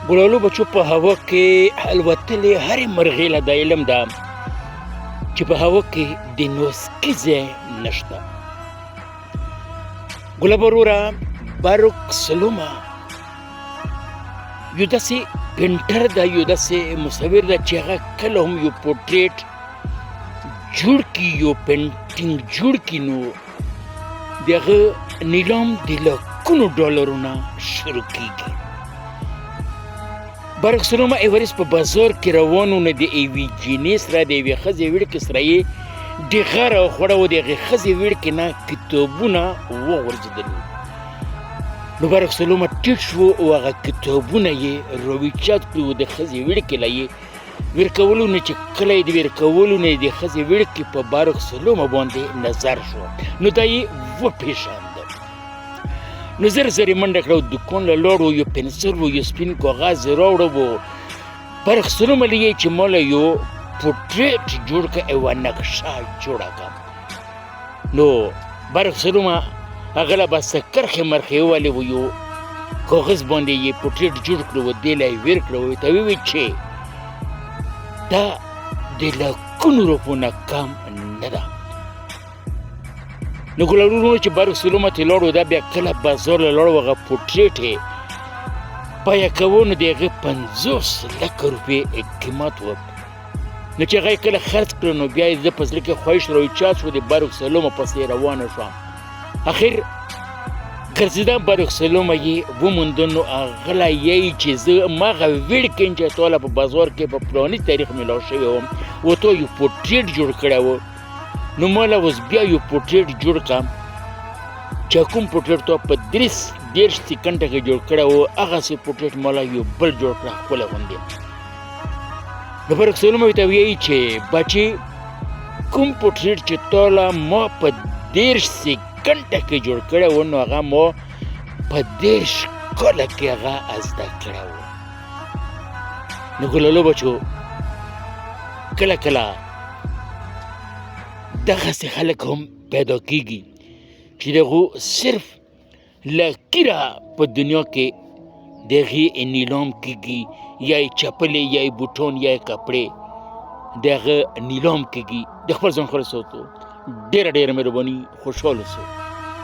ګلالو بچو په هوا کې الوتلې هرې مرغۍ له دا علم ده چې په هوا کې د نوسکي ځای نشته. ګلاب وروره باروک سلومه یو داسې پینټر ده، یو داسې مصور ده چې هغه کله هم یو پورټریټ جوړ کړي، یو پینټینګ جوړ کړي، نو د هغه نیلام د لکونو ډالرونه شروع کېږي. باروک سلومه ایوریس په بازار کې روان و، نو د یوې جینۍ سره د یوې ښځې وړکې سره یې ډغه راوخوړه و. د هغې ښځې وړکې نه کتابونه وغورځېدل. نو باروک سلومه ټیټ شو او هغه کتابونه یې راویچات کړي و. د ښځې وړکې له یې ویر کولو نه چې کله یې د ویر کولو نه د ښځې وړکې په باروک سلومه باندې نظر شو، نو دا یې وپېژانده. نو زر زر یې منډه کړه او دوکان له لاړ و، یو پنسل و، یو سپین کاغذ یې راوړه و. باروک سلومه له یې چې ما له یو پورټریټ جوړ کړه، یوه نقشه جوړه کړه. نو باروک سلومه هغه له بسته کرښې مرخې ووهلې و، یو کاغذ باندې یې پورټریټ جوړ کړه و، دې له یې ویر کړه و، ورته وویل چې دا د لکونو روپو نه کم نه ده. نو ګلالو وروڼو چې باروک سلومه ته لاړ و، دا بیا کله بازار له لاړ و، هغه پورټریټ یې بیه کوه، نو د هغې 50 لکه روپۍ قیمت و. نو چې هغه یې کله خرڅ کړه، نو بیا یې زه په زړه کې خواهش راوچات شو، د باروک سلومه پسې روانه شوه. اخر ګرځېده باروک سلومه یې ومونده، نو هغه له یې چې زه هماغه وړکې یم چې تا له په بازار کې په فلاني تاریخ میلاو شوی وم و، تا یو پورټریټ جوړ کړی و. نو ما له اوس بیا یو پورټریټ جوړ کړه چې کوم پورټریټ تا په 30 سکنډه کې جوړ کړی و، هغسې پورټریټ ما له یو بل جوړ کړه ښکلی غوندې. نو باروک سلومه ورته وایي چې بچې کوم پورټریټ چې تا له ما په 30 سکنډه کې جوړ کړی و، نو هغه ما په 30 کاله کې هغه زده کړی و. نو ګلالو بچو کله کله دغسې خلک هم پیدا کېږي چې د هغو صرف لکیره په دنیا کې د هغې نیلام کېږي، یا یې چپلې، یا یې بوټان، یا یې کپړې د هغه نیلام کېږي. د خپل ځان خلاص ساتو. ډېره ډېره مهرباني، خوشحاله اوسئ.